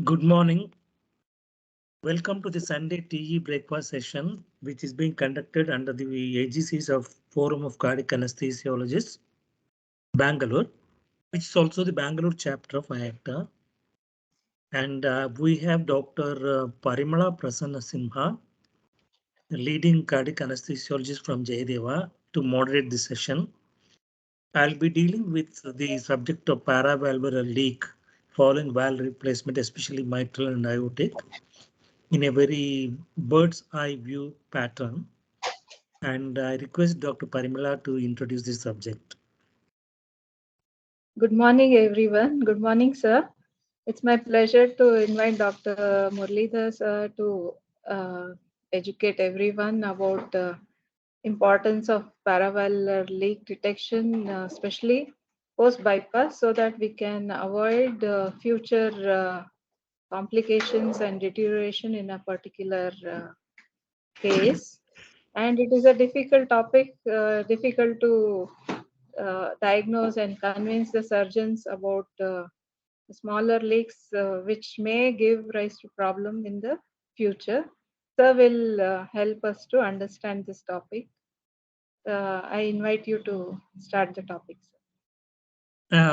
Good morning. Welcome to the Sunday TE breakfast session, which is being conducted under the aegis of Forum of Cardiac Anesthesiologists, Bangalore, which is also the Bangalore chapter of IACTA. And we have Dr. Parimala Prasanna Simha, the leading cardiac anesthesiologist from Jayadeva, to moderate the session. I'll be dealing with the subject of paravalvular leak following valve replacement, especially mitral and aortic, in a very bird's eye view pattern. And I request Dr. Parimala to introduce this subject. Good morning, everyone. Good morning, sir. It's my pleasure to invite Dr. Muralidhar sir to educate everyone about the importance of paravalvular leak detection, especially post bypass, so that we can avoid future complications and deterioration in a particular case. And it is a difficult topic, difficult to diagnose and convince the surgeons about smaller leaks, which may give rise to problem in the future. Sir will help us to understand this topic. I invite you to start the topic, sir.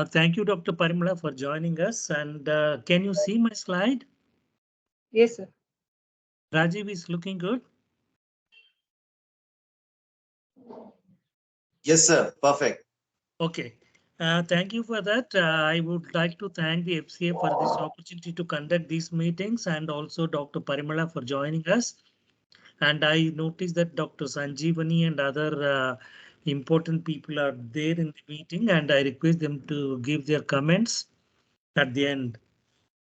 Thank you, Dr. Parimala, for joining us. And can you see my slide? Yes, sir. Rajiv is looking good. Yes, sir. Perfect. Okay. Thank you for that. I would like to thank the FCA for this opportunity to conduct these meetings and also Dr. Parimala for joining us. And I noticed that Dr. Sanjeevani and other important people are there in the meeting, and I request them to give their comments at the end.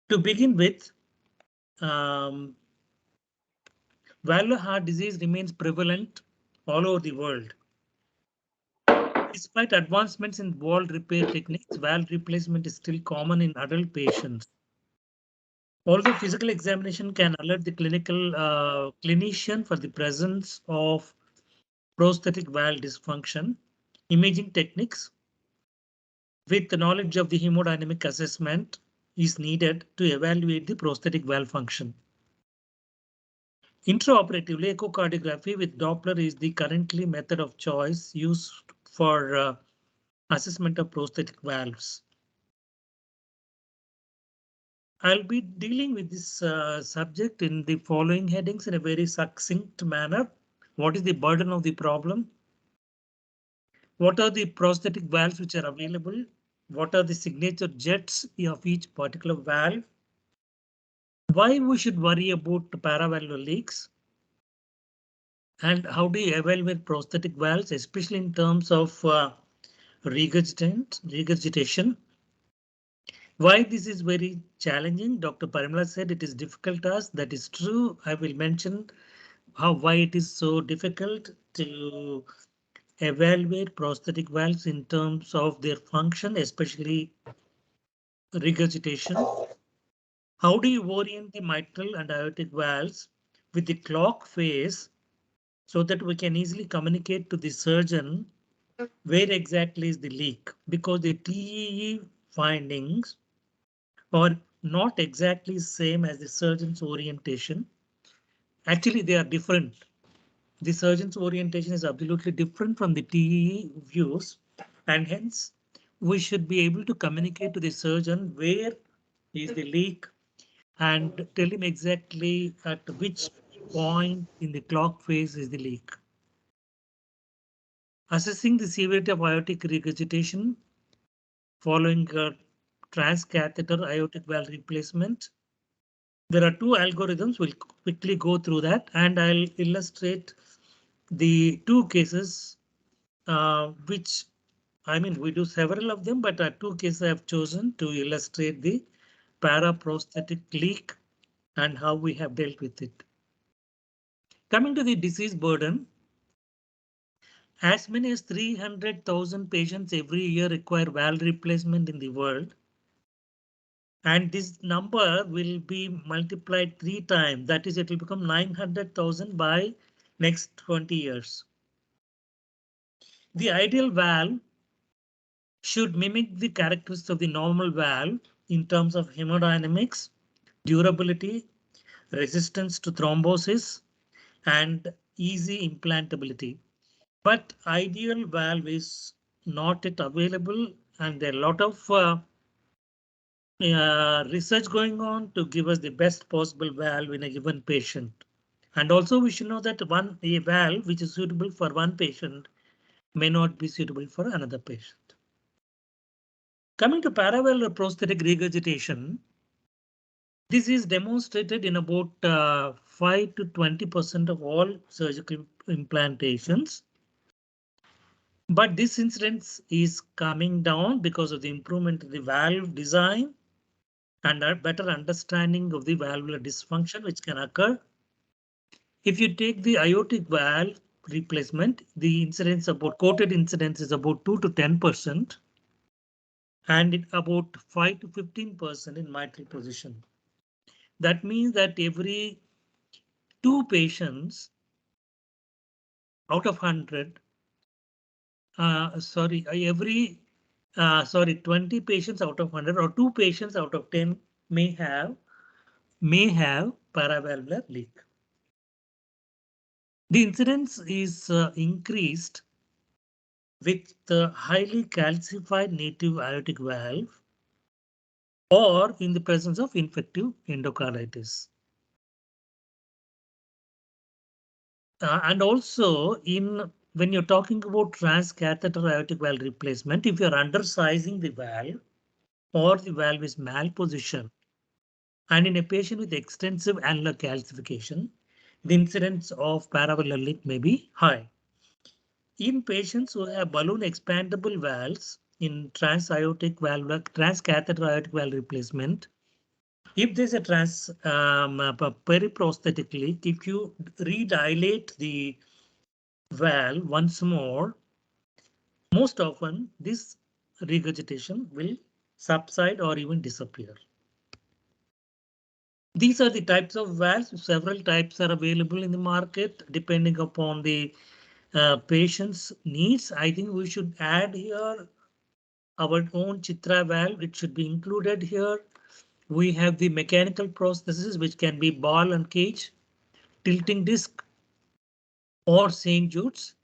To begin with, valvular heart disease remains prevalent all over the world. Despite advancements in valve repair techniques, valve replacement is still common in adult patients. Although physical examination can alert the clinician for the presence of prosthetic valve dysfunction, imaging techniques with the knowledge of the hemodynamic assessment is needed to evaluate the prosthetic valve function. Intraoperatively, echocardiography with Doppler is the currently method of choice used for assessment of prosthetic valves. I'll be dealing with this subject in the following headings in a very succinct manner. What is the burden of the problem? What are the prosthetic valves which are available? What are the signature jets of each particular valve? Why we should worry about paravalvular leaks? And how do you evaluate prosthetic valves, especially in terms of regurgitation? Why this is very challenging? Dr. Parimala said it is difficult task. That is true. I will mention why it is so difficult to evaluate prosthetic valves in terms of their function, especially regurgitation. How do you orient the mitral and aortic valves with the clock phase so that we can easily communicate to the surgeon where exactly is the leak? Because the TEE findings are not exactly same as the surgeon's orientation. Actually, they are different. The surgeon's orientation is absolutely different from the TEE views, and hence we should be able to communicate to the surgeon where is the leak and tell him exactly at which point in the clock phase is the leak. Assessing the severity of aortic regurgitation following a transcatheter aortic valve replacement. There are two algorithms. We'll quickly go through that and I'll illustrate the two cases which we do several of them, but two cases I have chosen to illustrate the paraprosthetic leak and how we have dealt with it. Coming to the disease burden, as many as 300,000 patients every year require valve replacement in the world. And this number will be multiplied 3 times. That is, it will become 900,000 by next 20 years. The ideal valve should mimic the characteristics of the normal valve in terms of hemodynamics, durability, resistance to thrombosis, and easy implantability. But ideal valve is not yet available, and there are a lot of research going on to give us the best possible valve in a given patient. And also we should know that a valve which is suitable for one patient may not be suitable for another patient. Coming to paravalvular prosthetic regurgitation, this is demonstrated in about 5 to 20% of all surgical implantations. But this incidence is coming down because of the improvement in the valve design and a better understanding of the valvular dysfunction which can occur. If you take the aortic valve replacement, the incidence about quoted incidence is about 2 to 10% and it about 5 to 15% in mitral position. That means that every 2 patients out of 100, every 20 patients out of 100 or 2 patients out of 10 may have paravalvular leak. The incidence is increased with the highly calcified native aortic valve or in the presence of infective endocarditis. And also when you're talking about transcatheter aortic valve replacement, if you're undersizing the valve or the valve is malpositioned, and in a patient with extensive annular calcification, the incidence of paravalvular leak may be high. In patients who have balloon expandable valves in transcatheter aortic valve replacement, if there's a periprosthetic leak, if you redilate the valve once more, most often this regurgitation will subside or even disappear. These are the types of valves. Several types are available in the market depending upon the patient's needs. I think we should add here our own Chitra valve. It should be included here. We have the mechanical prosthesis, which can be ball and cage, tilting disc, or St. Jude's.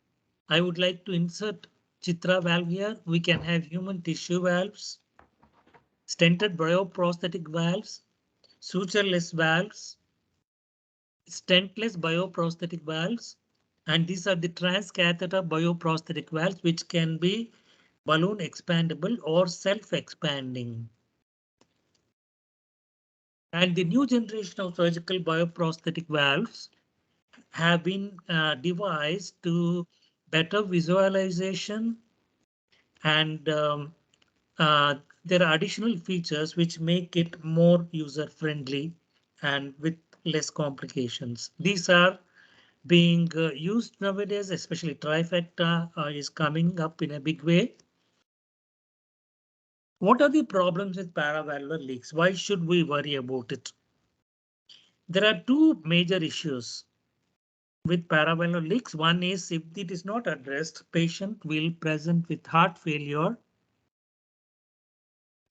I would like to insert Chitra valve here. We can have human tissue valves, stented bioprosthetic valves, sutureless valves, stentless bioprosthetic valves, and these are the transcatheter bioprosthetic valves, which can be balloon expandable or self-expanding. And the new generation of surgical bioprosthetic valves have been devised to better visualization and there are additional features which make it more user friendly and with less complications. These are being used nowadays, especially trifecta is coming up in a big way. What are the problems with paravalvular leaks? Why should we worry about it? There are two major issues with paravalvular leaks. One is if it is not addressed, patient will present with heart failure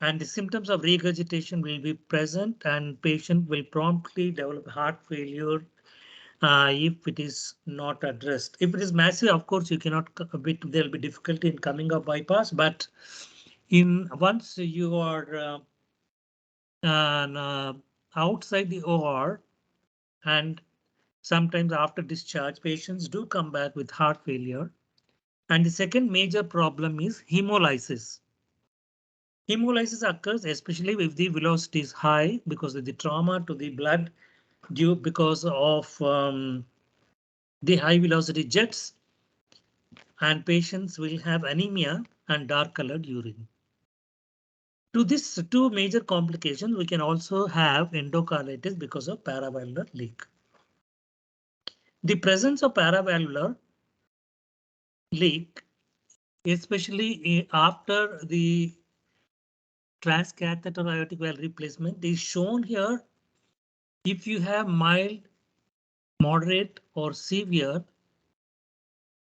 and the symptoms of regurgitation will be present and patient will promptly develop heart failure if it is not addressed. If it is massive, of course, you cannot, there'll be difficulty in coming up bypass, but once you are outside the OR and sometimes after discharge, patients do come back with heart failure. And the second major problem is hemolysis. Hemolysis occurs especially if the velocity is high because of the trauma to the blood due because of the high velocity jets, and patients will have anemia and dark colored urine. To this two major complications, we can also have endocarditis because of paravalvular leak. The presence of paravalvular leak, especially after the transcatheter aortic valve replacement, is shown here. If you have mild, moderate, or severe,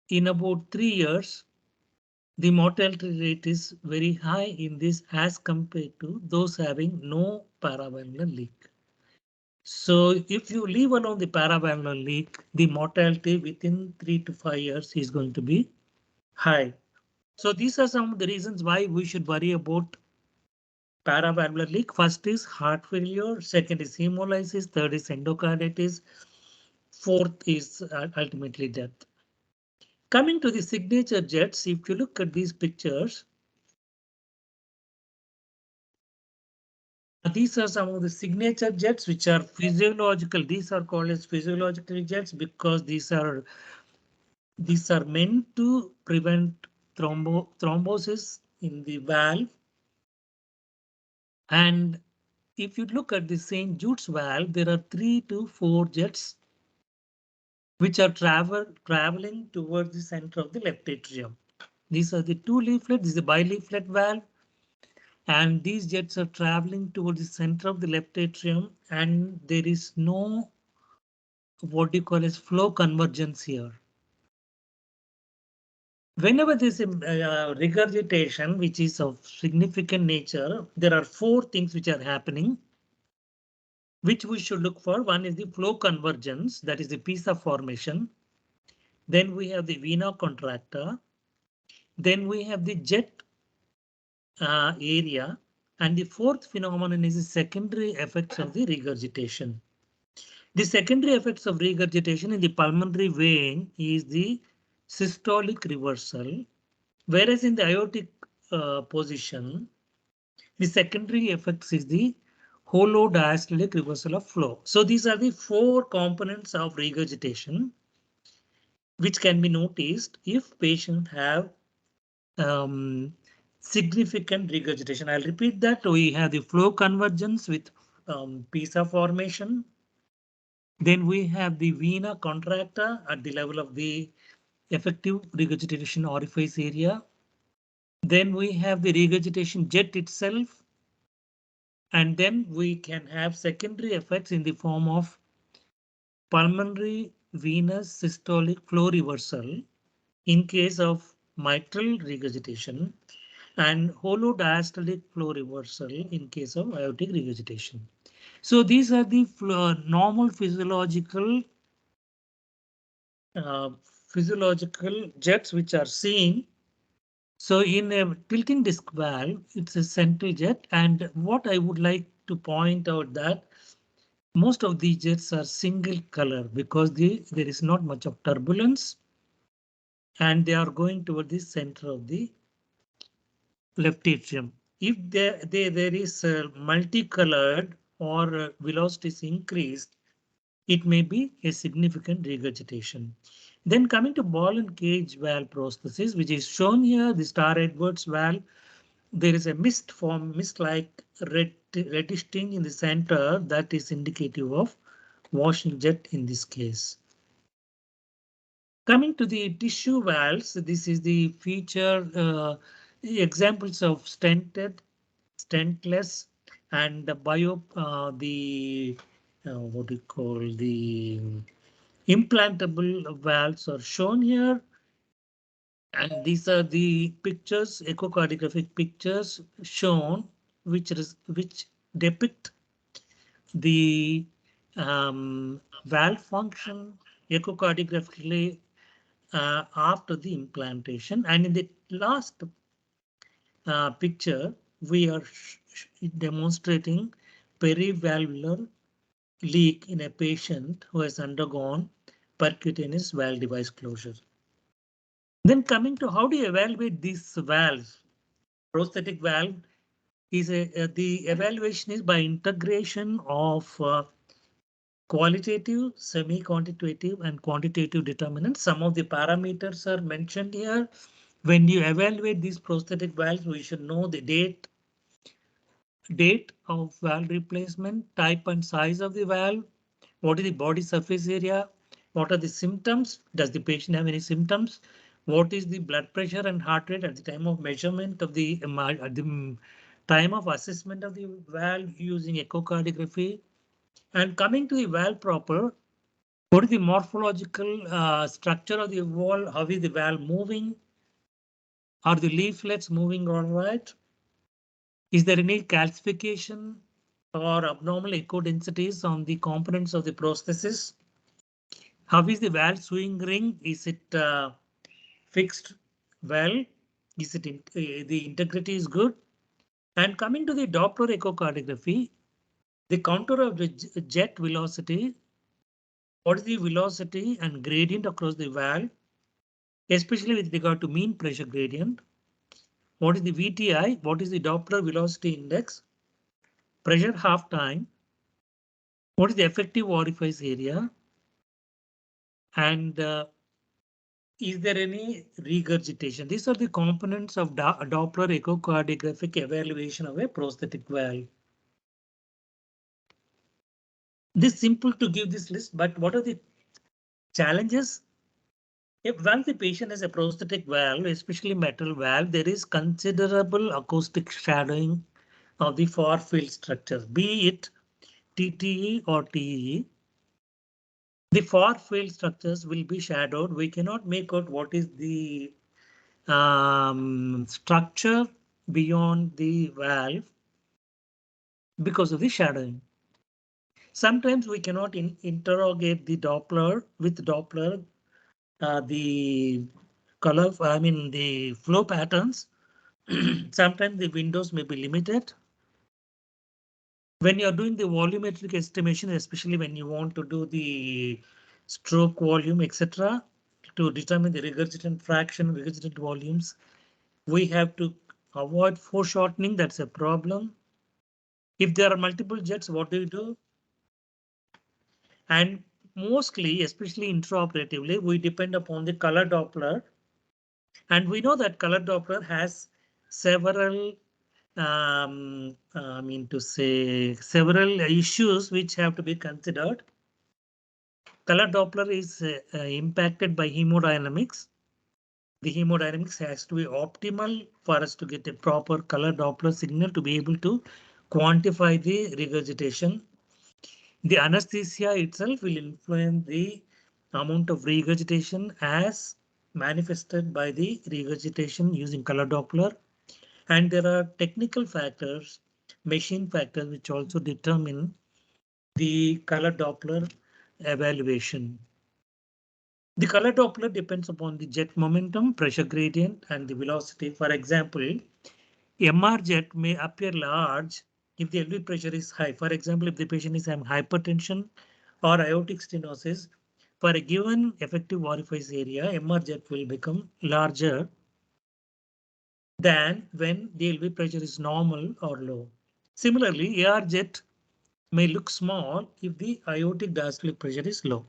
in about 3 years, the mortality rate is very high in this as compared to those having no paravalvular leak. So if you leave alone the paravalvular leak, the mortality within 3 to 5 years is going to be high. So these are some of the reasons why we should worry about paravalvular leak. First is heart failure, second is hemolysis, third is endocarditis, fourth is ultimately death. Coming to the signature jets, if you look at these pictures, these are some of the signature jets which are physiological. These are called as physiological jets because these are meant to prevent thrombosis in the valve. And if you look at the St. Jude's valve, there are 3 to 4 jets which are traveling towards the center of the left atrium. These are the two leaflets. This is a bileaflet valve, and these jets are traveling towards the center of the left atrium, and there is no what you call as flow convergence here. Whenever there is a regurgitation, which is of significant nature, there are four things which are happening, which we should look for. One is the flow convergence, that is the PISA formation. Then we have the vena contracta. Then we have the jet area. And the fourth phenomenon is the secondary effects of the regurgitation. The secondary effects of regurgitation in the pulmonary vein is the systolic reversal, whereas in the aortic position, the secondary effects is the holodiastolic reversal of flow. So these are the four components of regurgitation, which can be noticed if patients have um, significant regurgitation. I'll repeat that. We have the flow convergence with PISA formation. Then we have the vena contracta at the level of the effective regurgitation orifice area. Then we have the regurgitation jet itself. And then we can have secondary effects in the form of pulmonary venous systolic flow reversal in case of mitral regurgitation and holodiastolic flow reversal in case of aortic regurgitation. So these are the normal uh, physiological jets which are seen. So in a tilting disc valve, it's a central jet, and what I would like to point out that most of these jets are single color because there is not much of turbulence and they are going toward the center of the left atrium. If there is multicolored or velocity is increased, it may be a significant regurgitation. Then coming to ball and cage valve prosthesis, which is shown here, the Starr-Edwards valve, there is a mist-like reddish tinge in the center that is indicative of washing jet in this case. Coming to the tissue valves, this is the feature examples of stented, stentless, and the what do you call the implantable valves are shown here. And these are the pictures, echocardiographic pictures shown, which depict the valve function echocardiographically after the implantation. And in the last picture, we are demonstrating perivalvular leak in a patient who has undergone percutaneous valve device closure. Then coming to how do you evaluate these valves? Prosthetic valve is the evaluation is by integration of qualitative, semi-quantitative, and quantitative determinants. Some of the parameters are mentioned here. When you evaluate these prosthetic valves, we should know the date of valve replacement, type and size of the valve, what is the body surface area, what are the symptoms, does the patient have any symptoms, what is the blood pressure and heart rate at the time of measurement of at the time of assessment of the valve using echocardiography. And coming to the valve proper, what is the morphological structure of the valve? How is the valve moving? Are the leaflets moving all right? Is there any calcification? or abnormal echo densities on the components of the prosthesis. How is the valve swing ring? Is it fixed well? Is it the integrity is good? And coming to the Doppler echocardiography, the contour of the jet velocity, what is the velocity and gradient across the valve, especially with regard to mean pressure gradient. What is the VTI? What is the Doppler velocity index? Pressure half time. What is the effective orifice area? And is there any regurgitation? These are the components of Doppler echocardiographic evaluation of a prosthetic valve. This is simple to give this list, but what are the challenges? If once the patient has a prosthetic valve, especially metal valve, there is considerable acoustic shadowing of the far field structures, be it TTE or TEE. The far field structures will be shadowed. We cannot make out what is the structure beyond the valve because of the shadowing. Sometimes we cannot interrogate the Doppler with Doppler, the color, the flow patterns. Sometimes the windows may be limited. When you're doing the volumetric estimation, especially when you want to do the stroke volume, etc., to determine the regurgitant fraction, regurgitant volumes, we have to avoid foreshortening. That's a problem. If there are multiple jets, what do you do? And mostly, especially intraoperatively, we depend upon the color Doppler. And we know that color Doppler has several, several issues which have to be considered. Color Doppler is impacted by hemodynamics. The hemodynamics has to be optimal for us to get a proper color Doppler signal to be able to quantify the regurgitation. The anesthesia itself will influence the amount of regurgitation as manifested by the regurgitation using color Doppler. And there are technical factors, machine factors, which also determine the color Doppler evaluation. The color Doppler depends upon the jet momentum, pressure gradient, and the velocity. For example, MR jet may appear large if the LV pressure is high. For example, if the patient is having hypertension or aortic stenosis, for a given effective orifice area, MR jet will become larger than when the LV pressure is normal or low. Similarly, AR jet may look small if the aortic diastolic pressure is low.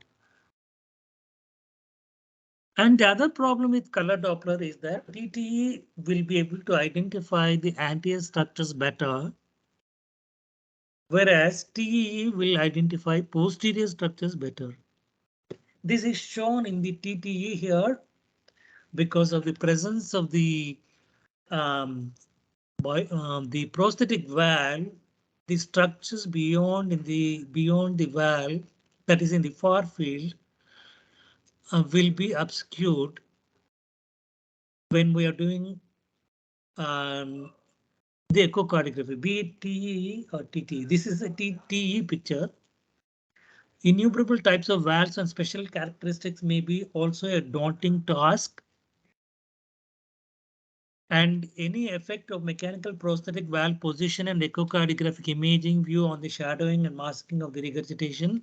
And the other problem with color Doppler is that TTE will be able to identify the anterior structures better, whereas TEE will identify posterior structures better. This is shown in the TTE here because of the presence of the the prosthetic valve. The structures beyond the valve, that is in the far field, will be obscured when we are doing the echocardiography, be it TE or TTE. This is a TTE picture. Innumerable types of valves and special characteristics may be also a daunting task. And any effect of mechanical prosthetic valve position and echocardiographic imaging view on the shadowing and masking of the regurgitation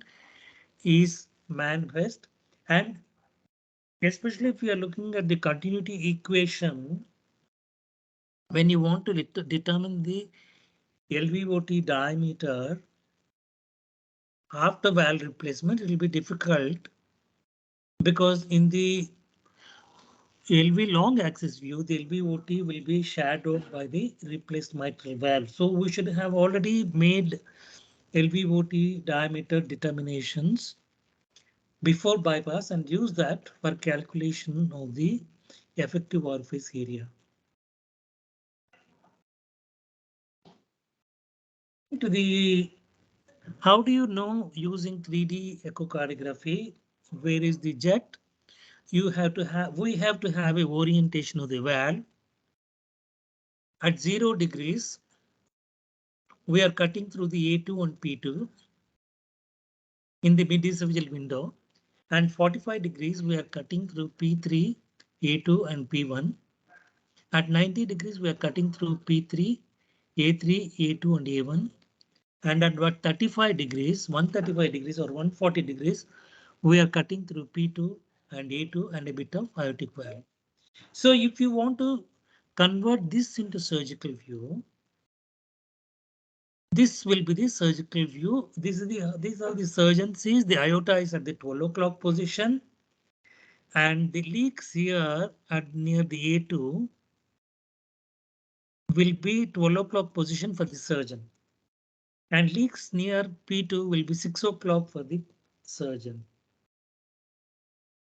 is manifest. And especially if you are looking at the continuity equation, when you want to determine the LVOT diameter after valve replacement, it will be difficult because in the LV long axis view, the LVOT will be shadowed by the replaced mitral valve. So we should have already made LVOT diameter determinations before bypass and use that for calculation of the effective orifice area. To the how do you know using 3D echocardiography? Where is the jet? We have to have a orientation of the valve at 0 degrees. we are cutting through the A2 and P2 in the mid-esophageal window, and 45 degrees we are cutting through P3, A2 and P1. At 90 degrees we are cutting through P3, A3, A2 and A1. And at what 35 degrees, 135 degrees or 140 degrees, we are cutting through P2 and A2 and a bit of aortic valve. So if you want to convert this into surgical view, this will be the surgical view. These are the surgeon sees the aorta is at the 12 o'clock position, and the leaks here at near the A2 will be 12 o'clock position for the surgeon, and leaks near P2 will be 6 o'clock for the surgeon.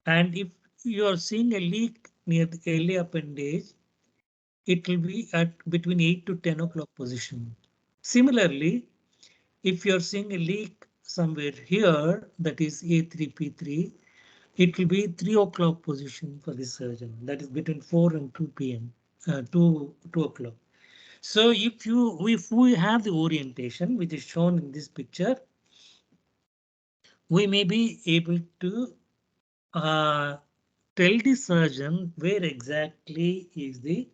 And if you are seeing a leak near the early appendage, it will be at between 8 to 10 o'clock position. Similarly, if you're seeing a leak somewhere here, that is A3P3, it will be 3 o'clock position for the surgeon. That is between 4 and 2 p.m. 2 o'clock. So if we have the orientation which is shown in this picture, we may be able to tell the surgeon where exactly is the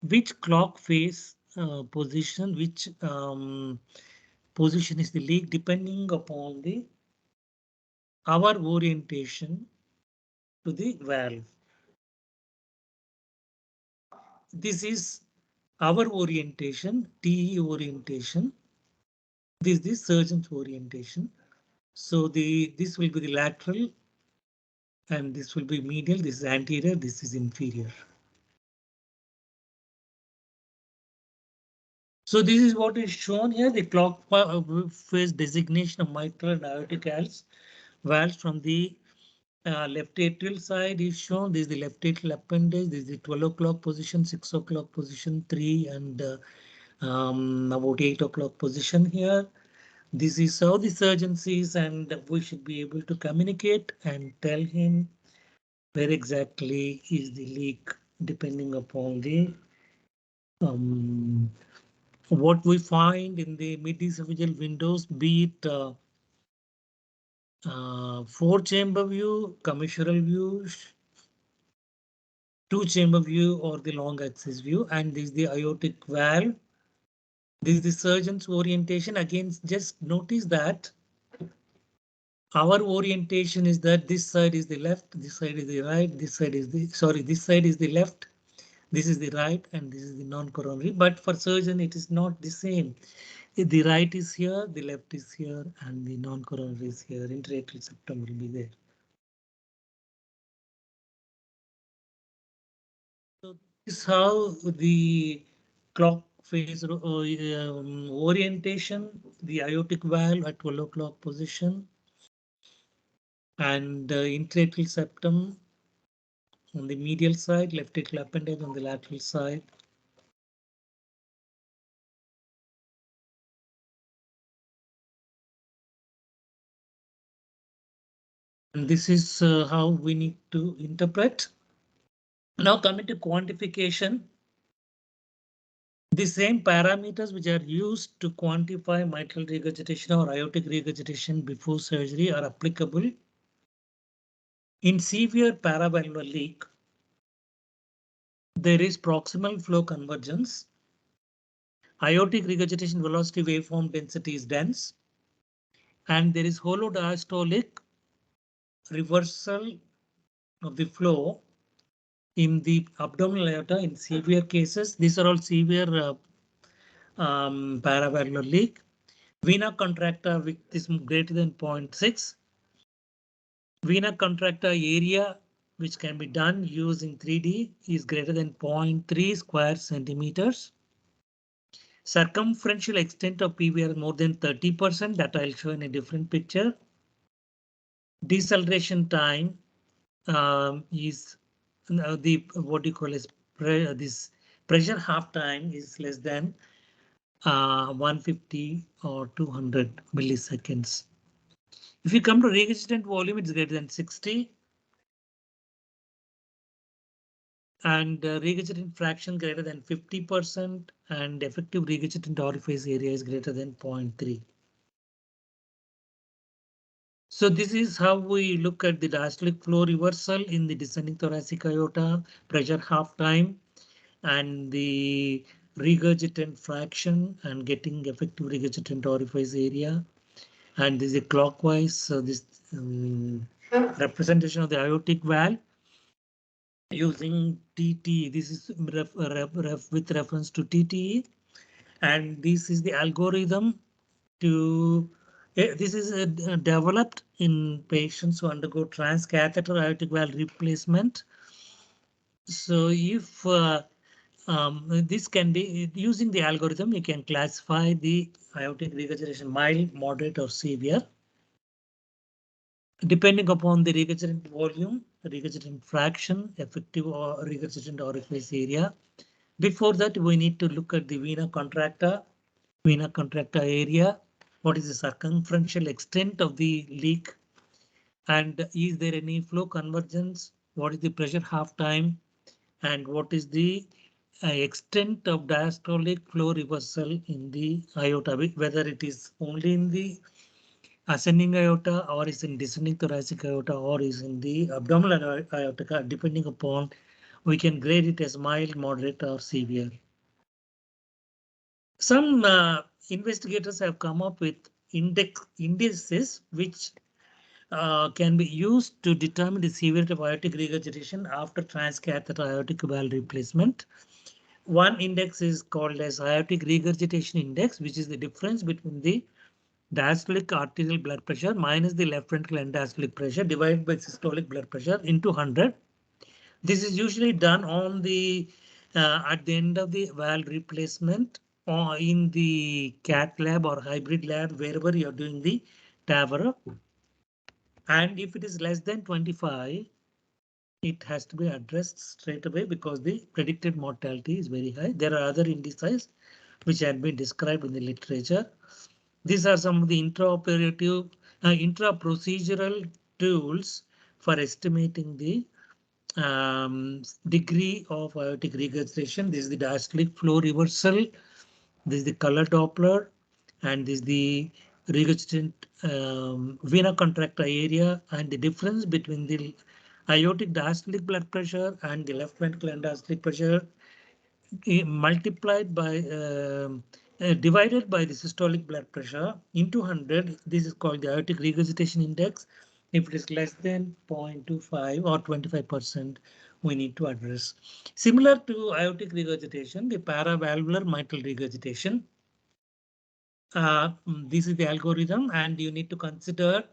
which clock face position, which position is the leak, depending upon the our orientation to the valve. This is our orientation, TE orientation. This is the surgeon's orientation. So this will be the lateral and this will be medial. This is anterior. This is inferior. So this is what is shown here. The clockwise designation of mitral and aortic valves from the left atrial side is shown. This is the left atrial appendage. This is the 12 o'clock position, 6 o'clock position, 3 and about 8 o'clock position here. This is how the surgeon sees, and we should be able to communicate and tell him where exactly is the leak, depending upon the what we find in the mid-esophageal windows, be it 4-chamber view, commissural view, 2-chamber view, or the long axis view. And this is the aortic valve. This is the surgeon's orientation. Again, just notice that our orientation is that this side is the left, this side is the right, this side is the this side is the left, this is the right, and this is the non-coronary. But for surgeon, it is not the same. The right is here, the left is here, and the non-coronary is here. Interatrial septum will be there. So this is how the clock phase orientation, the aortic valve at 12 o'clock position, and interatrial septum on the medial side, left atrial appendage on the lateral side. And this is how we need to interpret. Now coming to quantification, the same parameters which are used to quantify mitral regurgitation or aortic regurgitation before surgery are applicable in severe paravalvular leak. There is proximal flow convergence. Aortic regurgitation velocity waveform density is dense, and there is holodiastolic reversal of the flow in the abdominal aorta in severe cases. These are all severe paravalvular leak. Vena contracta with is greater than 0.6. Vena contracta area which can be done using 3D is greater than 0.3 square centimeters. Circumferential extent of PVR more than 30%, that I'll show in a different picture. Deceleration time is the what you call as this pressure half time is less than 150 or 200 milliseconds. If you come to regurgitant volume, it's greater than 60. and regurgitant fraction greater than 50% and effective regurgitant orifice area is greater than 0.3. So this is how we look at the diastolic flow reversal in the descending thoracic aorta, pressure half time, and the regurgitant fraction and getting effective regurgitant orifice area. And this is a clockwise, so this representation of the aortic valve using TT. This is with reference to TTE, and this is the algorithm to this is developed in patients who undergo transcatheter aortic valve replacement. So if this can be using the algorithm, you can classify the aortic regurgitation mild, moderate, or severe depending upon the regurgitant volume, regurgitant fraction, effective or regurgitant orifice area. Before that, we need to look at the vena contracta area. What is the circumferential extent of the leak? And is there any flow convergence? What is the pressure half time? And what is the extent of diastolic flow reversal in the aorta, whether it is only in the ascending aorta or is in descending thoracic aorta or is in the abdominal aorta, depending upon we can grade it as mild, moderate, or severe. Some investigators have come up with indices which can be used to determine the severity of aortic regurgitation after transcatheter aortic valve replacement. One index is called as aortic regurgitation index, which is the difference between the diastolic arterial blood pressure minus the left ventricle end diastolic pressure divided by systolic blood pressure into 100. This is usually done on the at the end of the valve replacement or in the cath lab or hybrid lab, wherever you're doing the TAVR. And if it is less than 25, it has to be addressed straight away because the predicted mortality is very high. There are other indices which had been described in the literature. These are some of the intraoperative, intra-procedural tools for estimating the degree of aortic regurgitation. This is the diastolic flow reversal. This is the color Doppler, and this is the regurgitant vena contracta area, and the difference between the aortic diastolic blood pressure and the left ventricle end diastolic pressure multiplied by divided by the systolic blood pressure into 100. This is called the aortic regurgitation index. If it is less than 0.25 or 25%, we need to address. Similar to aortic regurgitation, the paravalvular mitral regurgitation. This is the algorithm, and you need to consider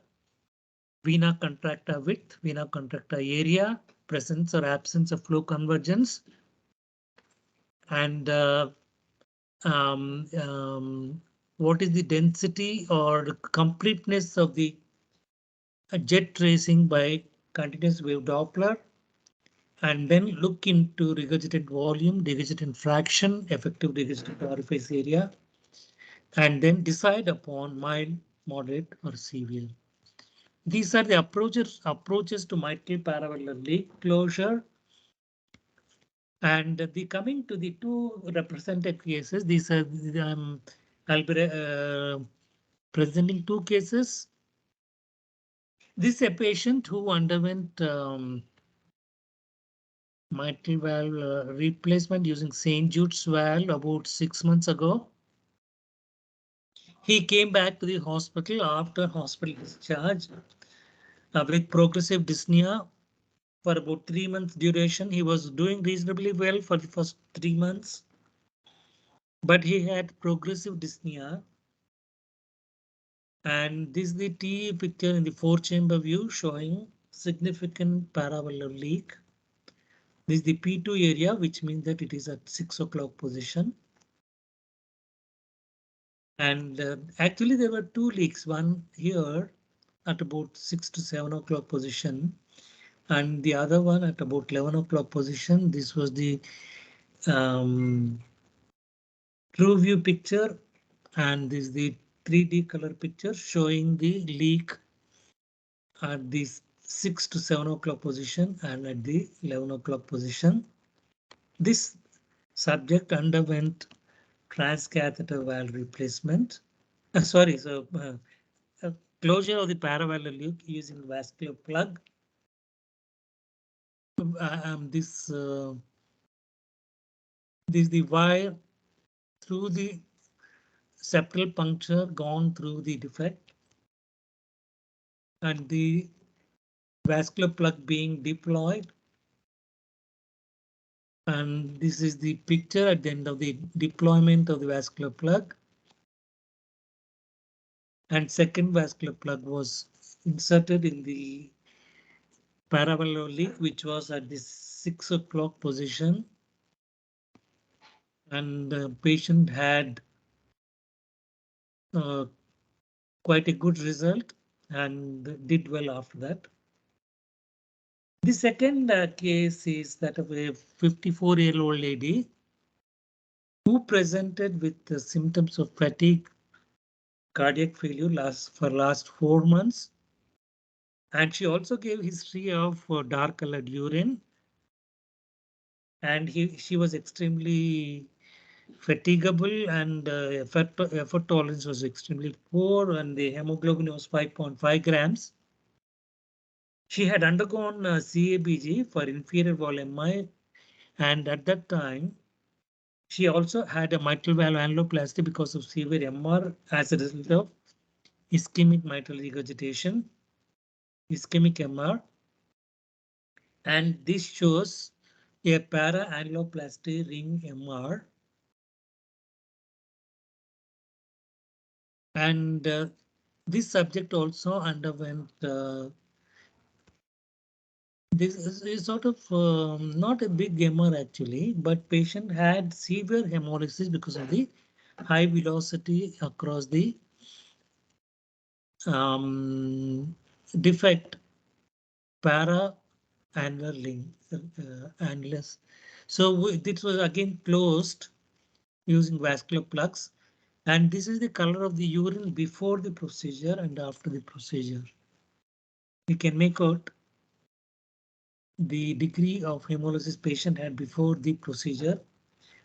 vena contracta width, vena contracta area, presence or absence of flow convergence, and what is the density or completeness of the jet tracing by continuous wave Doppler, and then look into regurgitant volume, regurgitant fraction, effective regurgitant orifice area, and then decide upon mild, moderate, or severe. These are the approaches to mitral paravalvular leak closure. And the coming to the two represented cases, these are I'll be presenting two cases. This is a patient who underwent mitral valve replacement using St. Jude's valve about 6 months ago. He came back to the hospital after hospital discharge with progressive dyspnea for about 3 months duration. He was doing reasonably well for the first 3 months, but he had progressive dyspnea. And this is the T picture in the 4-chamber view showing significant paravalvular leak. This is the P2 area, which means that it is at 6 o'clock position. And actually there were two leaks, one here at about 6 to 7 o'clock position, and the other one at about 11 o'clock position. This was the true view picture, and this is the 3D color picture showing the leak at the 6 to 7 o'clock position and at the 11 o'clock position. This subject underwent transcatheter valve replacement. Sorry, so closure of the paravalvular luke using vascular plug. This the wire through the septal puncture gone through the defect, and the vascular plug being deployed. And this is the picture at the end of the deployment of the vascular plug. And second vascular plug was inserted in the paravalvular leak, which was at the 6 o'clock position. And the patient had uh, quite a good result and did well after that. The second case is that of a 54-year-old lady who presented with the symptoms of fatigue, cardiac failure for last 4 months. And she also gave history of dark colored urine. And she was extremely fatigable, and effort tolerance was extremely poor, and the hemoglobin was 5.5 grams. She had undergone CABG for inferior wall MI, and at that time she also had a mitral valve annuloplasty because of severe MR as a result of ischemic mitral regurgitation, ischemic MR, and this shows a para-annuloplasty ring MR. And this subject also underwent this is sort of not a big MR actually, but patient had severe hemolysis because of the high velocity across the defect para annular link annulus. So this was again closed using vascular plugs, and this is the color of the urine before the procedure and after the procedure. We can make out the degree of hemolysis patient had before the procedure,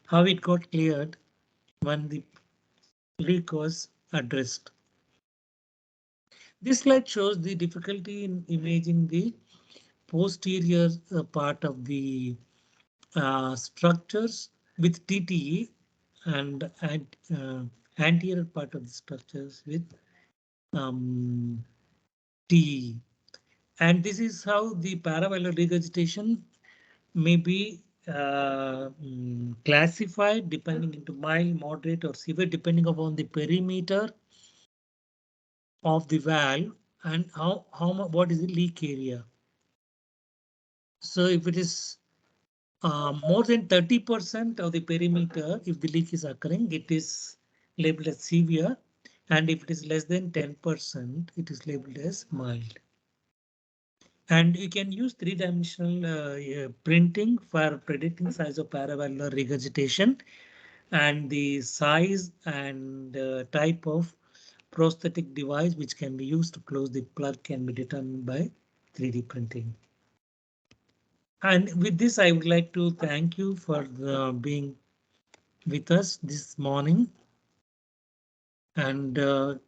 how it got cleared when the leak was addressed. This slide shows the difficulty in imaging the posterior part of the structures with TTE and anterior part of the structures with TE. And this is how the paravalvular regurgitation may be classified depending into mild, moderate, or severe, depending upon the perimeter of the valve and what is the leak area. So if it is more than 30% of the perimeter, if the leak is occurring, it is labeled as severe, and if it is less than 10%, it is labeled as mild. And you can use three-dimensional printing for predicting size of paravalvular regurgitation, and the size and type of prosthetic device which can be used to close the plug can be determined by 3D printing. And with this, I would like to thank you for being with us this morning. And the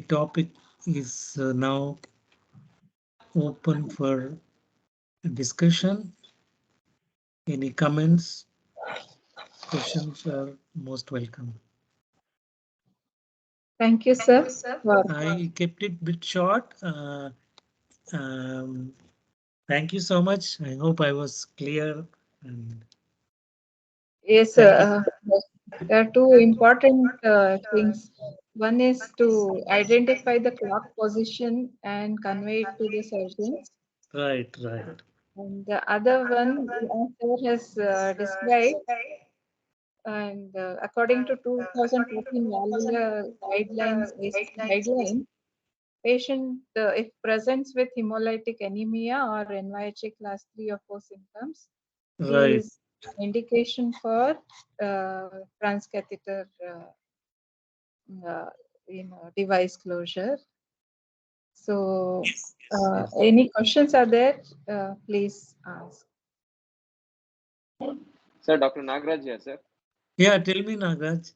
topic is now open for discussion. Any comments, questions are most welcome. Thank you, sir. I kept it a bit short. Um, Thank you so much. I hope I was clear. And Yes, thank you. there are two important things. One is to identify the clock position and convey it to the surgeons. Right, right, And the other one, as sir has described, and according to 2014 valvular guidelines, guideline, patient if presents with hemolytic anemia or NYHA class 3 or 4 symptoms, right. is indication for transcatheter uh, device closure. So, any questions are there? Please ask. Sir, Dr. Nagraj here, sir. Yeah, tell me, Nagraj.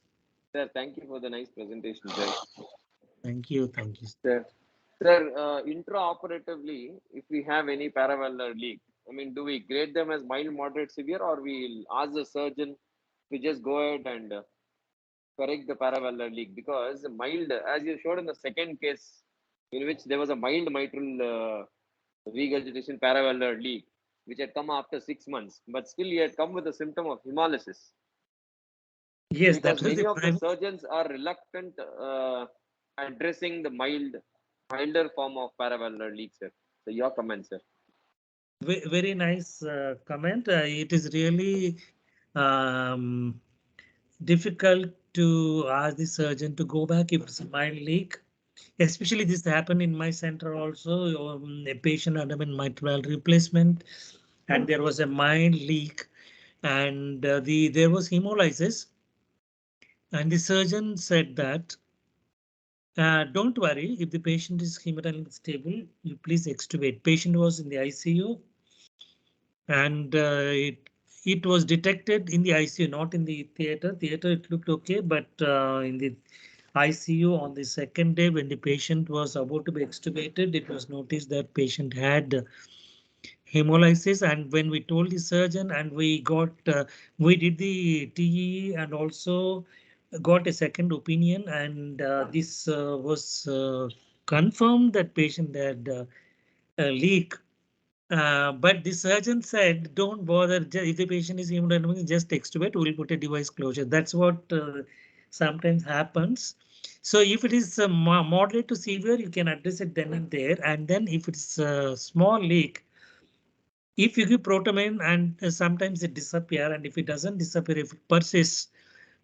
Sir, thank you for the nice presentation, sir. Thank you. Thank you. Sir, sir, intraoperatively, if we have any paravalvular leak, I mean, do we grade them as mild, moderate, severe, or we'll ask the surgeon to just go ahead and correct the paravalvular leak? Because mild, as you showed in the second case, in which there was a mild mitral regurgitation paravalvular leak, which had come after 6 months, but still he had come with a symptom of hemolysis. Yes, that Because was the many of the prime. surgeons are reluctant addressing the milder form of paravalvular leak, sir. So your comment, sir. Very nice comment. It is really um, difficult to ask the surgeon to go back if it's a mild leak. Especially this happened in my center also. A patient underwent mitral replacement, and there was a mild leak, and there was hemolysis, and the surgeon said that don't worry, if the patient is hemodynamic stable, you please extubate. Patient was in the ICU, and it was detected in the ICU, not in the theater. Theater it looked okay, but in the ICU on the second day when the patient was about to be extubated, it was noticed that patient had hemolysis. And when we told the surgeon and we did the TE and also got a second opinion, and this was confirmed that patient had a leak. But the surgeon said, don't bother. If the patient is hemodynamic, just extubate. We'll put a device closure. That's what sometimes happens. So if it is moderate to severe, you can address it then and there. And then if it's a small leak, if you give protamine and sometimes it disappear, and if it doesn't disappear, if it persists,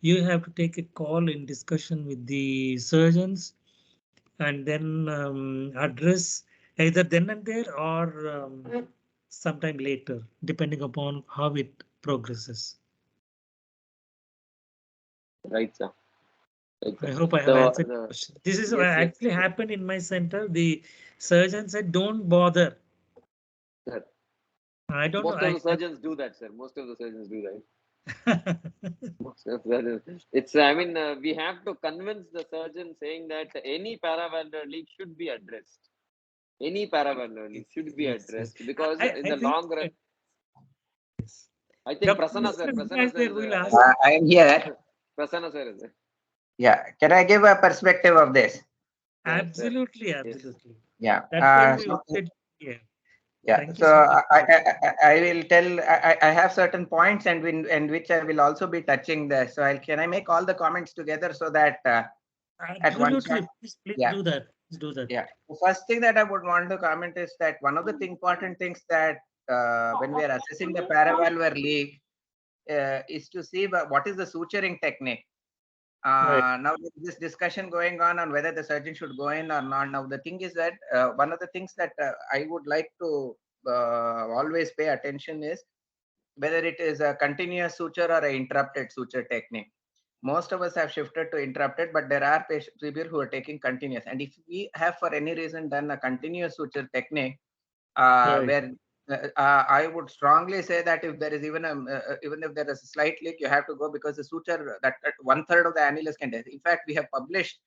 you have to take a call in discussion with the surgeons and then address either then and there or sometime later, depending upon how it progresses. Right, sir. Right, sir. I hope I have So, answered the question. This is what yes, yes, actually happened in my center. The surgeon said, don't bother. sir. I don't know. Most of the surgeons do that, sir. Most of the surgeons do that. Most of the surgeons. It's, I mean, we have to convince the surgeon saying that any paravalvular leak should be addressed. Any paravalvular leak should be Yes, yes. addressed because in I the think long run, yes. I think Dr. Prasanna sir There is will ask. I am here. Prasanna sir is there. Yeah. Can I give a perspective of this? Sir. Absolutely, Yes. absolutely. Yeah. That's why we So, wanted. Yeah. yeah. Thank you So so much. I will tell. I have certain points and which I will also be touching there. So can I make all the comments together so that at one shot? Absolutely. Please Yeah. do that. Please do that. Yeah. The first thing that I would want to comment is that one of the important things that when we are assessing the paravalvular leak is to see what is the suturing technique. Right. Now there's this discussion going on whether the surgeon should go in or not. Now the thing is that one of the things that I would like to always pay attention is whether it is a continuous suture or an interrupted suture technique. Most of us have shifted to interrupted, but there are people who are taking continuous. And if we have for any reason done a continuous suture technique, Right. where I would strongly say that if there is even if there is a slight leak, you have to go because the suture that one third of the annulus can death. In fact, we have published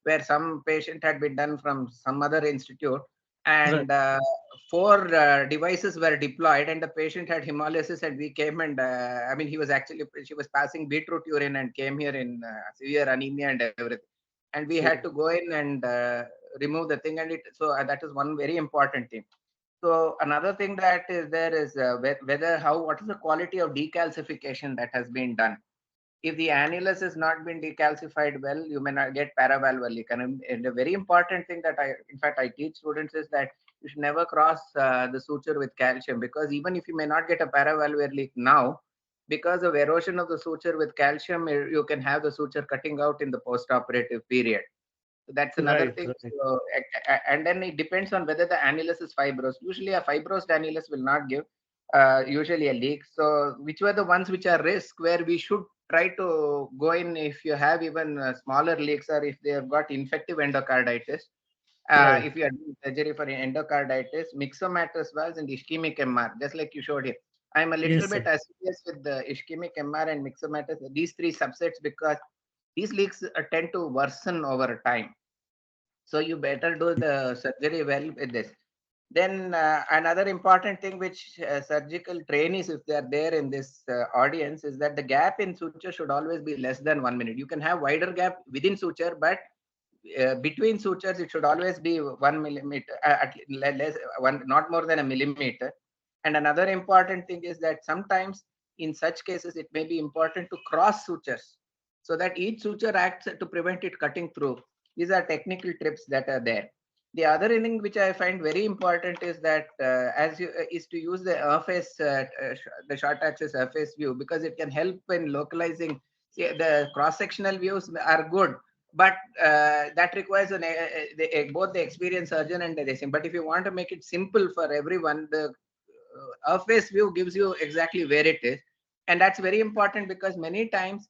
where some patient had been done from some other institute, Right. and four devices were deployed, and the patient had hemolysis, and we came and I mean she was passing beetroot urine and came here in severe anemia and everything, and we had to go in and remove the thing, and that is one very important thing. So another thing that is there is what is the quality of decalcification that has been done. If the annulus has not been decalcified well, you may not get paravalvular leak. And a very important thing that in fact, I teach students is that you should never cross the suture with calcium, because even if you may not get a paravalvular leak now, because of erosion of the suture with calcium, you can have the suture cutting out in the post-operative period. So that's another Right. thing. Right. So, and then it depends on whether the annulus is fibrous. Usually, a fibrous annulus will not give usually a leak. So, which were the ones which are risk where we should try to go in if you have even smaller leaks, or if they have got infective endocarditis. Right. If you are doing surgery for endocarditis, myxomatous valves and ischemic MR, just like you showed here. I'm a little Yes, bit sir. assiduous with the ischemic MR and myxomatous, these three subsets, because these leaks tend to worsen over time. So you better do the surgery well with this. Then another important thing which surgical trainees, if they are there in this audience, is that the gap in suture should always be less than 1 minute. You can have wider gap within suture, but between sutures it should always be 1 millimeter, less one, not more than a millimeter. And another important thing is that sometimes in such cases it may be important to cross sutures so that each suture acts to prevent it cutting through. These are technical tips that are there. The other thing which I find very important is that is to use the surface, the short axis surface view, because it can help in localizing. See, the cross sectional views are good, but that requires both the experienced surgeon and the racing. But if you want to make it simple for everyone, the surface view gives you exactly where it is, and that's very important because many times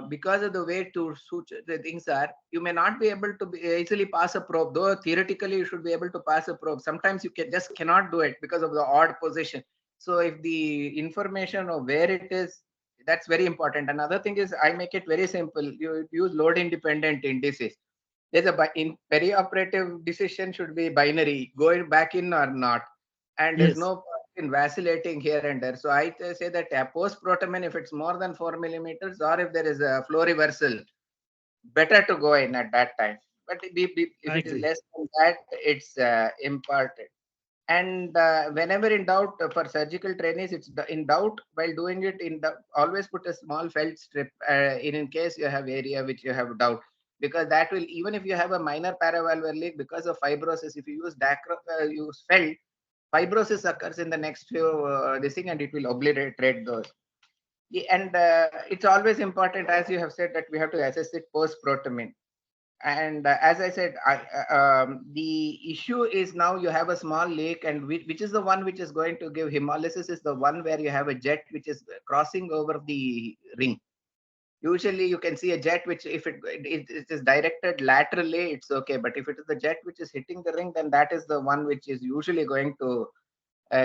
because of the way to suture the things are, you may not be able to easily pass a probe. Though theoretically you should be able to pass a probe, sometimes you just cannot do it because of the odd position. So if the information of where it is, that's very important. Another thing is I make it very simple. You use load independent indices. There's in perioperative decision should be binary, going back in or not, and there's Yes, no point in vacillating here and there. So I say that a post protomen, if it's more than 4 millimeters, or if there is a flow reversal, better to go in at that time. But if I it is agree. less than that, it's imparted. And whenever in doubt, for surgical trainees, it's in doubt while doing it. Always put a small felt strip in case you have area which you have doubt, because that will, even if you have a minor paravalvular leak because of fibrosis, if you use felt, fibrosis occurs in the next few this thing, and it will obliterate those. And it's always important, as you have said, that we have to assess it post protomin. And as I said, the issue is now you have a small leak, and which is the one which is going to give hemolysis is the one where you have a jet which is crossing over the ring. Usually you can see a jet which, if it is directed laterally, it's okay. But if it is the jet which is hitting the ring, then that is the one which is usually going to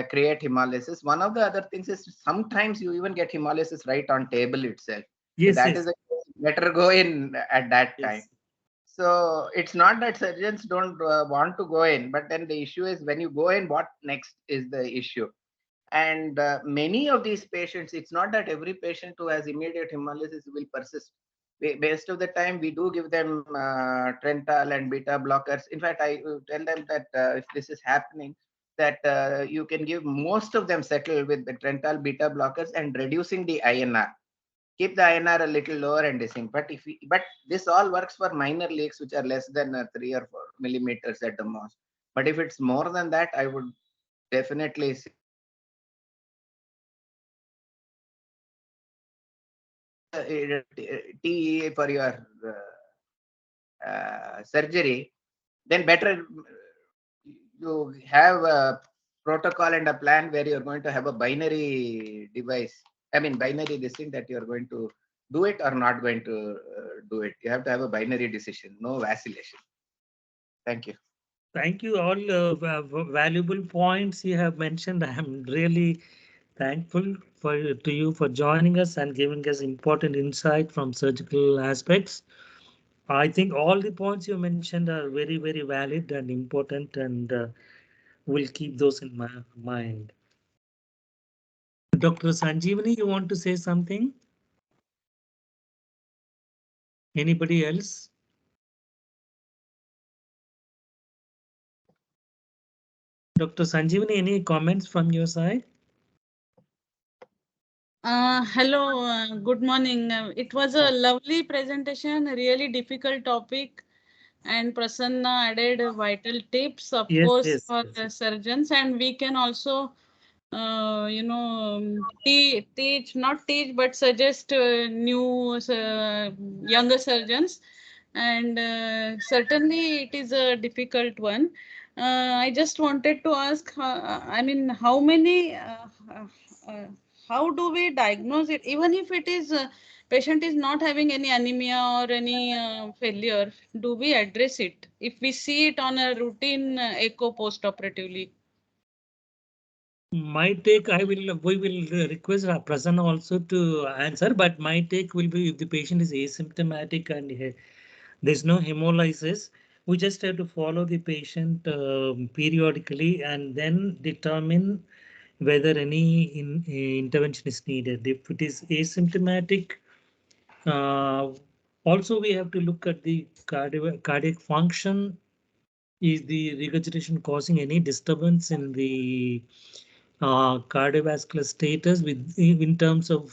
create hemolysis. One of the other things is sometimes you even get hemolysis right on table itself. So Yes, that yes, is better go in at that time. yes. So it's not that surgeons don't want to go in, but then the issue is when you go in, what next is the issue. And many of these patients, it's not that every patient who has immediate hemolysis will persist. Based of the time, we do give them Trental and beta blockers. In fact, I tell them that if this is happening, that you can give most of them settle with the Trental beta blockers and reducing the INR, keep the INR a little lower and this thing. But but this all works for minor leaks which are less than 3 or 4 millimeters at the most. But if it's more than that, I would definitely say TEA for your surgery, then better you have a protocol and a plan where you're going to have a binary device. I mean, binary this thing that you're going to do it or not going to do it. You have to have a binary decision, no vacillation. Thank you. Thank you. All valuable points you have mentioned. I am really thankful to you for joining us and giving us important insight from surgical aspects. I think all the points you mentioned are very, very valid and important, and we'll keep those in my mind. Dr. Sanjeevani, you want to say something? Anybody else? Dr. Sanjeevani, any comments from your side? Hello, good morning. It was a lovely presentation, a really difficult topic, and Prasanna added vital tips, of Yes, course, yes, for yes. the surgeons, and we can also, teach, not teach, but suggest new younger surgeons, and certainly it is a difficult one. I just wanted to ask, I mean, how many, uh, how do we diagnose it, even if it is patient is not having any anemia or any failure, do we address it if we see it on a routine echo post operatively? My take, we will request Prasanna also to answer, but my take will be if the patient is asymptomatic and there's no hemolysis, we just have to follow the patient periodically and then determine whether any intervention is needed. If it is asymptomatic, uh, also we have to look at the cardiac function. Is the regurgitation causing any disturbance in the cardiovascular status with in terms of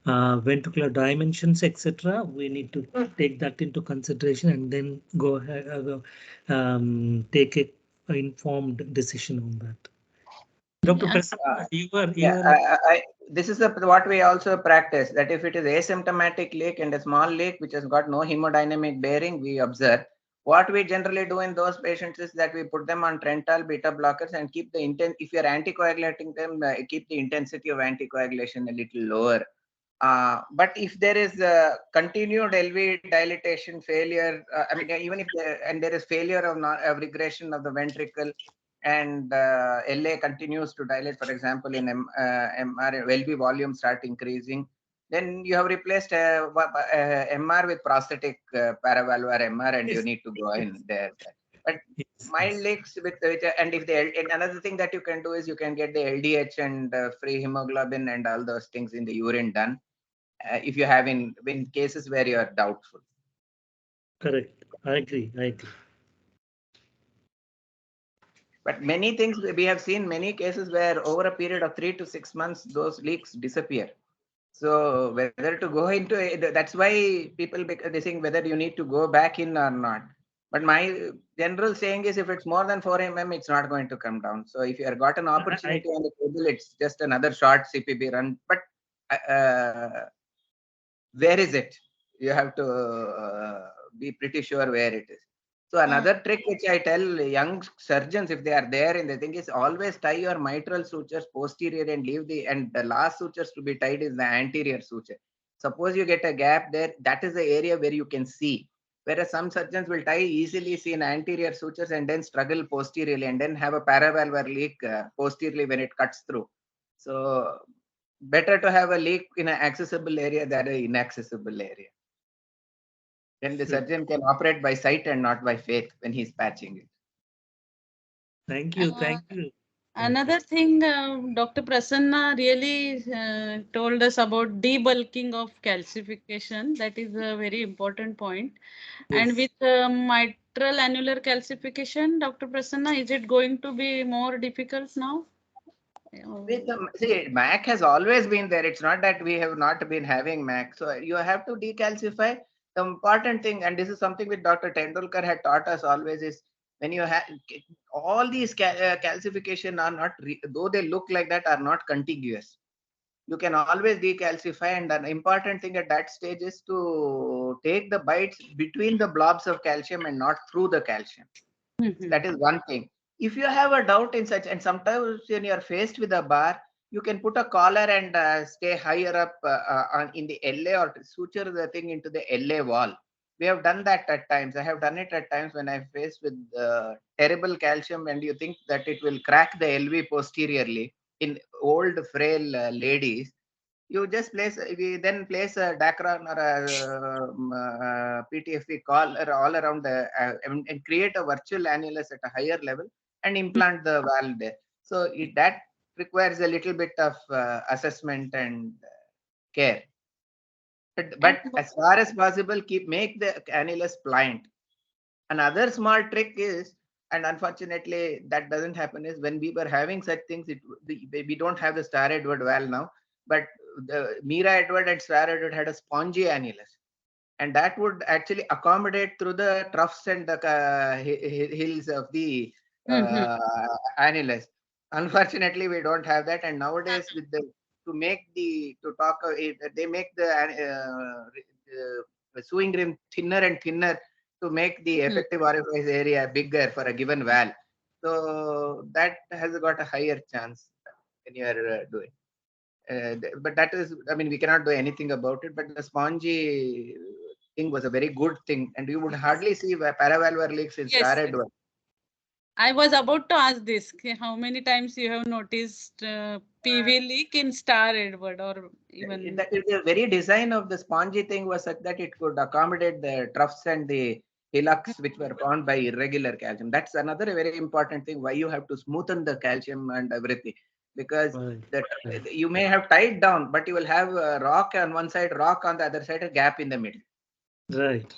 ventricular dimensions, etc. We need to take that into consideration and then go ahead, take a informed decision on that. Dr. Yeah. Prasanna, you Yeah, are this is what we also practice, that if it is asymptomatic leak and a small leak which has got no hemodynamic bearing, we observe. What we generally do in those patients is that we put them on Trental beta blockers and keep the intent. If you are anticoagulating them, keep the intensity of anticoagulation a little lower. But if there is continued LV dilatation failure, I mean, even if and there is failure of regression of the ventricle, and LA continues to dilate, for example, in MR, LV volume start increasing, then you have replaced MR with prosthetic paravalvular MR, and you yes, need to go in there. But yes, mild yes. leaks and if and another thing that you can do is you can get the LDH and free hemoglobin and all those things in the urine done if you have in cases where you are doubtful. Correct. I agree. I agree. But many things we have seen many cases where over a period of 3 to 6 months those leaks disappear. So whether to go into it, that's why people they think whether you need to go back in or not. But my general saying is if it's more than 4 mm, it's not going to come down. So if you have got an I opportunity on the table, it's just another short CPB run. But where is it? You have to be pretty sure where it is. So Uh, another trick which I tell young surgeons if they are there and the thing is always tie your mitral sutures posterior and leave the last sutures to be tied is the anterior suture. Suppose you get a gap there, that is the area where you can see. Whereas some surgeons will tie easily see in anterior sutures and then struggle posteriorly and then have a paravalvular leak posteriorly when it cuts through. So better to have a leak in an accessible area than an inaccessible area. Then the should. surgeon can operate by sight and not by faith when he's patching it. Thank you. uh, Thank you. Thank you. Another thing, Dr. Prasanna really told us about debulking of calcification. That is a very important point. And Yes. with mitral annular calcification, Dr. Prasanna, is it going to be more difficult now? With Oh, see, MAC has always been there. It's not that we have not been having MAC. So you have to decalcify. The important thing, and this is something which Dr. Tendulkar had taught us always, is when you have all these calcification are not, though they look like that, are not contiguous. You can always decalcify, and an important thing at that stage is to take the bites between the blobs of calcium and not through the calcium. mhm. That is one thing. If you have a doubt in such, and sometimes when you are faced with a bar, you can put a collar and stay higher up in the LA or suture the thing into the LA wall. We have done that at times. I have done it at times when I'm faced with terrible calcium and you think that it will crack the LV posteriorly in old frail ladies. You just we then place a Dacron or a PTFE collar all around and create a virtual annulus at a higher level and implant the valve there. So that requires a little bit of assessment and care. And But as far as possible, make the annulus pliant. Another small trick is, and unfortunately that doesn't happen, is when we were having such things, we don't have the Star Edward valve now, but the Mira Edward and Star Edward had a spongy annulus. And that would actually accommodate through the troughs and the hills of the mhm. uh, annulus. Unfortunately, we don't have that. And nowadays, with the to make the to talk, they make the sewing rim thinner and thinner to make the Mhm. effective orifice area bigger for a given valve. So that has got a higher chance when you are doing. But that is, I mean, we cannot do anything about it. But the spongy thing was a very good thing, and you would hardly see paravalvular leaks in Yes, Star yes. Edward. I was about to ask this. How many times you have noticed PV leak in Star Edward or even? The very design of the spongy thing was such that it could accommodate the troughs and the hillocks which were formed by irregular calcium. That's another very important thing why you have to smoothen the calcium and everything, because you may have tied down, but you will have a rock on one side, rock on the other side, a gap in the middle. Right.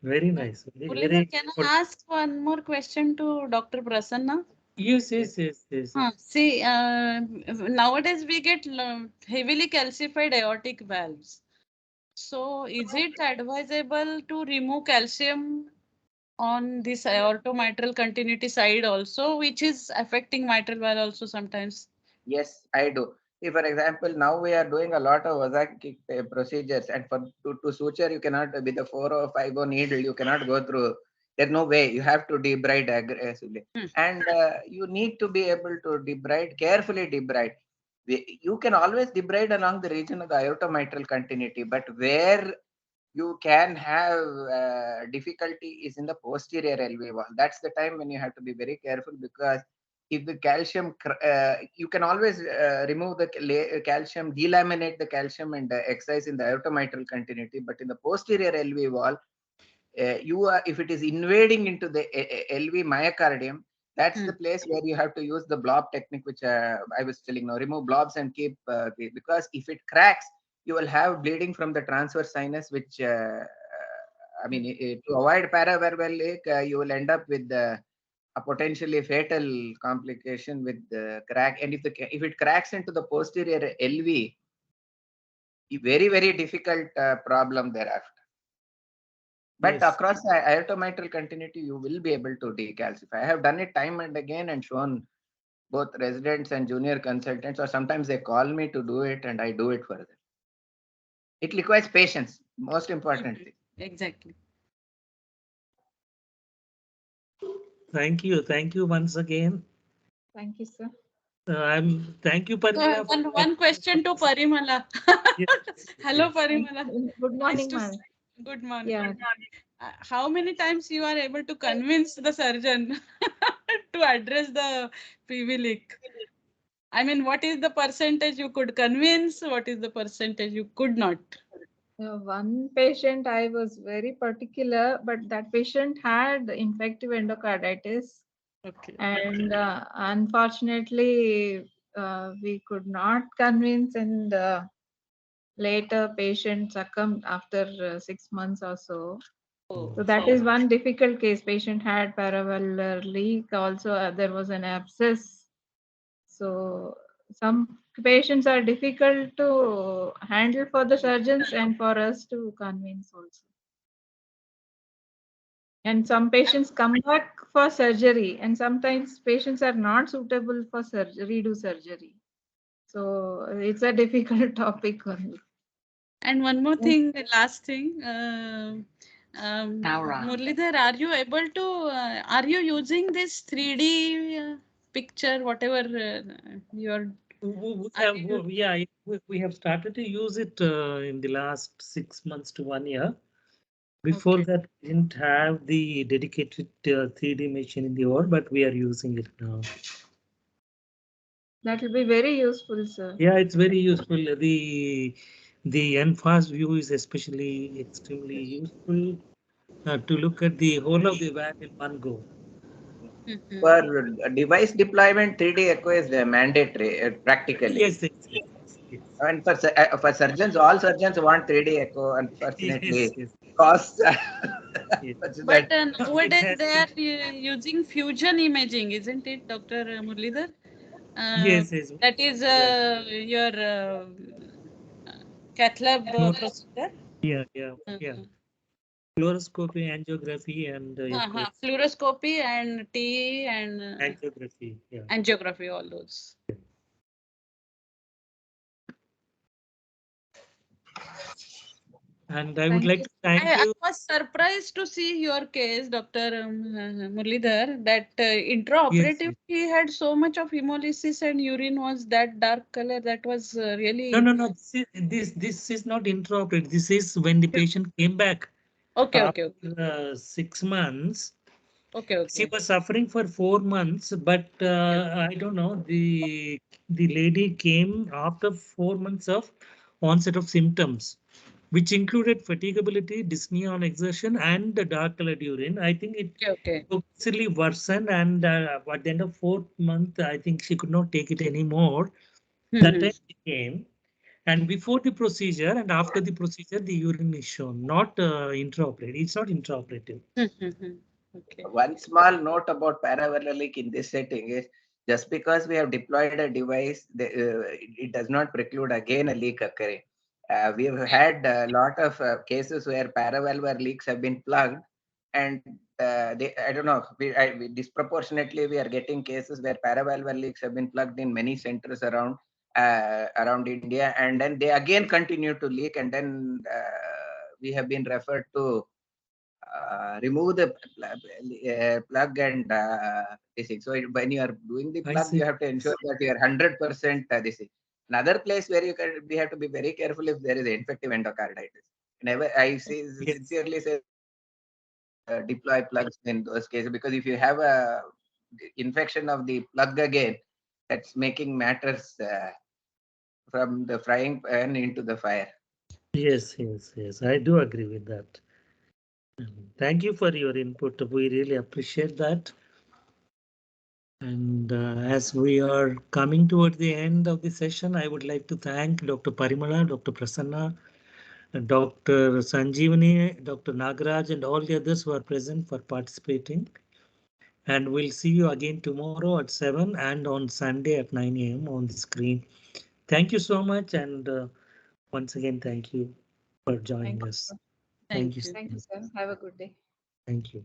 Very nice. Muralidhar, can I ask one more question to Dr. Prasanna? Yes. See, nowadays we get heavily calcified aortic valves. So, is it advisable to remove calcium on this aortomitral continuity side also, which is affecting mitral valve also sometimes? Yes, I do. See, for example, now we are doing a lot of Ozaki procedures, and to suture, you cannot with the 4 or 5 needle, you cannot go through. There's no way. You have to debride aggressively, and you need to be able to debride carefully. Debride. You can always debride along the region of the aortomitral continuity, but where you can have difficulty is in the posterior LV wall. That's the time when you have to be very careful, because if the calcium, you can always remove the calcium, delaminate the calcium and excise in the aortomitral continuity, but in the posterior LV wall, you are, if it is invading into the LV myocardium, that's the place where you have to use the blob technique, which I was telling now. Remove blobs and keep because if it cracks, you will have bleeding from the transverse sinus, which I mean, to avoid paravalvular leak, you will end up with a potentially fatal complication with the crack. And if it cracks into the posterior LV, very difficult problem thereafter. But across the aortomitral continuity, you will be able to decalcify. I have done it time and again and shown both residents and junior consultants, or sometimes they call me to do it and I do it for them. It requires patience, most importantly. Exactly. Thank you once again. Thank you, sir. Thank you, Parimala. One question to Parimala. Hello, Parimala. Good morning, ma'am. Good morning. Yeah. How many times you are able to convince the surgeon to address the PV leak? I mean, what is the percentage you could convince? What is the percentage you could not? One patient I was very particular, but that patient had infective endocarditis. Okay. And unfortunately, we could not convince, and later patient succumbed after 6 months or so. So that is one difficult case. Patient had paravalvular leak. Also, there was an abscess. So some patients are difficult to handle for the surgeons and for us to convince also. And some patients come back for surgery, and sometimes patients are not suitable for redo surgery. So it's a difficult topic only. And one more thing, the last thing. Muralidhar, are you able to, are you using this 3D picture, whatever you're... We have started to use it in the last 6 months to 1 year. Before that, we didn't have the dedicated 3D machine in the world, but we are using it now. That will be very useful, sir. Yeah, it's very useful. The NFAS view is especially extremely useful to look at the whole of the valve in one go. For device deployment, 3D echo is mandatory practically. Yes. And for surgeons, all surgeons want 3D echo. Unfortunately, costs. But nowadays they are using fusion imaging, isn't it, Dr. Muralidhar? Yes. That is your cath lab procedure. Yeah. Fluoroscopy, angiography, and fluoroscopy and TE and angiography. Yeah. Angiography, all those. And I would like to thank you. I was surprised to see your case, Dr. Muralidhar, that intraoperative he had so much of hemolysis and urine was that dark color. That was really... No. This is not intraoperative. This is when the patient came back. Okay. After 6 months, Okay, She okay. was suffering for 4 months, but I don't know. The lady came after 4 months of onset of symptoms, which included fatigability, dyspnea on exertion, and the dark colored urine. I think it Okay, okay. progressively worsened, and at the end of 4th month, I think she could not take it anymore. That Mm-hmm. time she came, and before the procedure and after the procedure, the urine is shown, not intraoperative. It's not intraoperative. Mm-hmm. Okay. One small note about paravalvular leak in this setting is just because we have deployed a device, it does not preclude again a leak occurring. We have had a lot of cases where paravalvular leaks have been plugged, and I don't know, disproportionately we are getting cases where paravalvular leaks have been plugged in many centers around India, and then they again continue to leak, and then we have been referred to remove the plug and this thing. So when you are doing the I plug, see. you have to ensure that you are 100% this thing. Another place where we have to be very careful if there is infective endocarditis. Never, Yes. sincerely say deploy plugs in those cases, because if you have a infection of the plug again, that's making matters from the frying pan into the fire. Yes, yes, yes. I do agree with that. Thank you for your input. We really appreciate that. And as we are coming toward the end of the session, I would like to thank Dr. Parimala, Dr. Prasanna, Dr. Sanjeevani, Dr. Nagaraj, and all the others who are present for participating. And we'll see you again tomorrow at 7 and on Sunday at 9 a.m. on the screen. Thank you so much. And once again, thank you for Thank joining you, us. sir. Thank Thank you. you. Thank you, sir. Have a good day. Thank you.